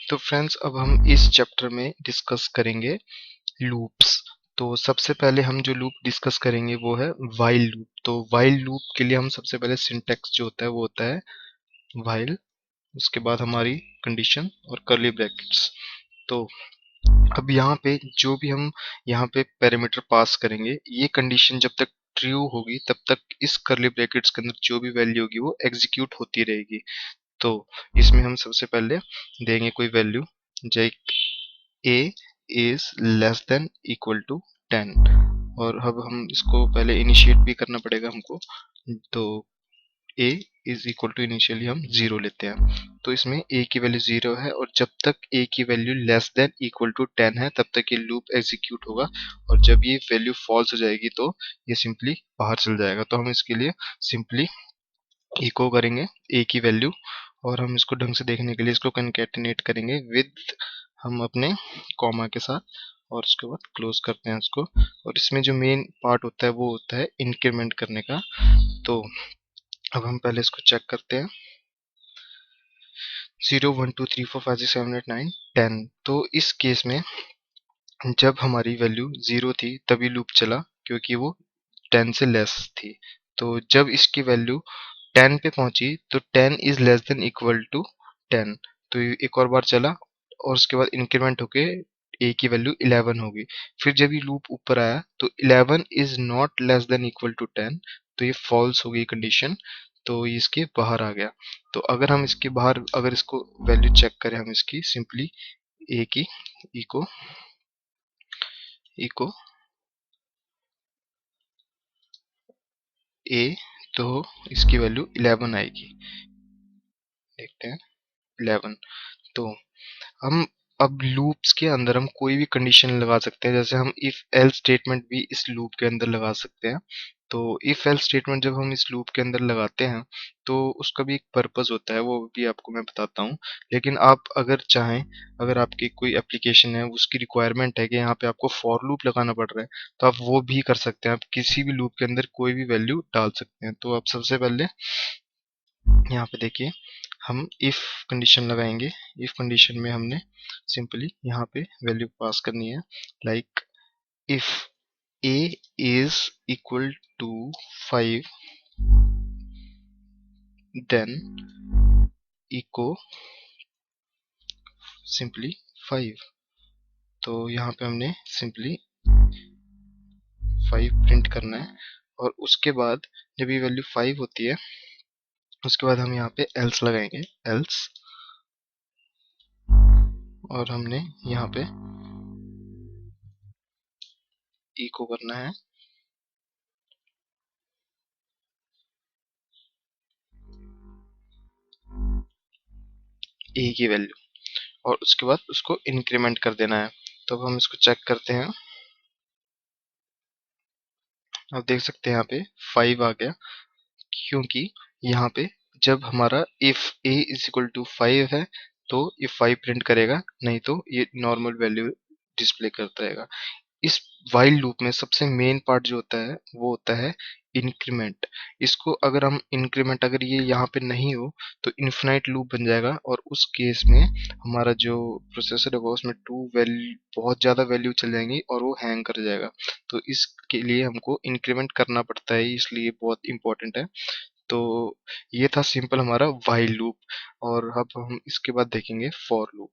तो फ्रेंड्स अब हम इस चैप्टर में डिस्कस करेंगे लूप्स। तो सबसे पहले हम जो लूप डिस्कस करेंगे वो है व्हाइल लूप। तो व्हाइल लूप के लिए हम सबसे पहले सिंटैक्स जो होता है वो होता है व्हाइल, उसके बाद हमारी कंडीशन और कर्ली ब्रैकेट्स। तो अब यहाँ पे जो भी हम यहाँ पे पैरामीटर पास करेंगे, ये कंडीशन जब तक ट्रू होगी तब तक इस कर्ली ब्रैकेट्स के अंदर जो भी वैल्यू होगी वो एग्जीक्यूट होती रहेगी। तो इसमें हम सबसे पहले देंगे कोई वैल्यू, जैसे a is less than equal to 10, और अब हम इसको पहले इनिशिएट भी करना पड़ेगा हमको। तो a is equal to initially हम 0 लेते हैं, तो इसमें a की वैल्यू 0 है और जब तक a की value less than equal to 10 है तब तक ये लूप एग्जीक्यूट होगा, और जब ये वैल्यू फॉल्स हो जाएगी तो ये सिंपली बाहर चल जाएगा। तो हम इसके लिए सिंपली इको करेंगे a की वैल्यू, और हम इसको ढंग से देखने के लिए इसको कंकैटिनेट करेंगे विद हम अपने कॉमा के साथ, और उसके बाद क्लोज करते हैं इसको। और इसमें जो मेन पार्ट होता है वो होता है इंक्रीमेंट करने का। तो अब हम पहले इसको चेक करते हैं, 0 1 2 3 4 5 6 7 8 9 10। तो इस केस में जब हमारी वैल्यू 0 थी तभी लूप चला, क्योंकि वो 10 से लेस थी। तो जब इसकी वैल्यू 10 पे पहुंची तो 10 is less than equal to 10, तो ये एक और बार चला, और उसके बाद इंक्रीमेंट होके a की वैल्यू 11 होगी। फिर जब ये लूप ऊपर आया तो 11 is not less than equal to 10, तो ये फॉल्स हो गई कंडीशन, तो ये इसके बाहर आ गया। तो अगर हम इसके बाहर अगर इसको वैल्यू चेक करें, हम इसकी सिंपली a की इको इको a, तो इसकी वैल्यू 11 आएगी। देखते हैं 11। तो हम अब लूप्स के अंदर हम कोई भी कंडीशन लगा सकते हैं, जैसे हम इफ एल्स स्टेटमेंट भी इस लूप के अंदर लगा सकते हैं। तो इफ एल्स स्टेटमेंट जब हम इस लूप के अंदर लगाते हैं तो उसका भी एक पर्पस होता है, वो भी आपको मैं बताता हूँ। लेकिन आप अगर चाहें, अगर आपकी कोई एप्लीकेशन है उसकी रिक्वायरमेंट है कि यहाँ पे आपको फॉर लूप लगाना पड़ रहा है, तो आप वो भी कर सकते हैं। आप किसी भी लूप के अंदर कोई भी वैल्यू डाल सकते हैं। तो आप सबसे पहले यहाँ पे देखिए, हम इफ कंडीशन लगाएंगे। इफ कंडीशन में हमने सिंपली यहाँ पे वैल्यू पास करनी है, like if a is equal to 5 then echo simply 5। तो यहाँ पे हमने सिंपली 5 प्रिंट करना है, और उसके बाद जब ये वैल्यू 5 होती है उसके बाद हम यहाँ पे एल्स लगाएंगे, एल्स, और हमने यहाँ पे इको करना है a की वैल्यू, और उसके बाद उसको इंक्रीमेंट कर देना है। तो अब हम इसको चेक करते हैं, आप देख सकते हैं यहाँ पे 5 आ गया, क्योंकि यहाँ पे जब हमारा if a is equal to 5 है तो ये 5 प्रिंट करेगा, नहीं तो ये नॉर्मल वैल्यू डिस्प्ले करता रहेगा। इस वाइल लूप में सबसे मेन पार्ट जो होता है वो होता है इंक्रीमेंट। इसको अगर हम इंक्रीमेंट अगर ये यहाँ पे नहीं हो तो इन्फिनाइट लूप बन जाएगा, और उस केस में हमारा जो प्रोसेसर होगा उसमें टू वैल्यू बहुत ज़्यादा वैल्यू चल जाएंगी और वो हैंग कर जाएगा। तो इसके लिए हमको इंक्रीमेंट करना पड़ता है, इसलिए बहुत इंपॉर्टेंट है। तो ये था सिंपल हमारा वाइल लूप, और अब हम इसके बाद देखेंगे फॉर लूप।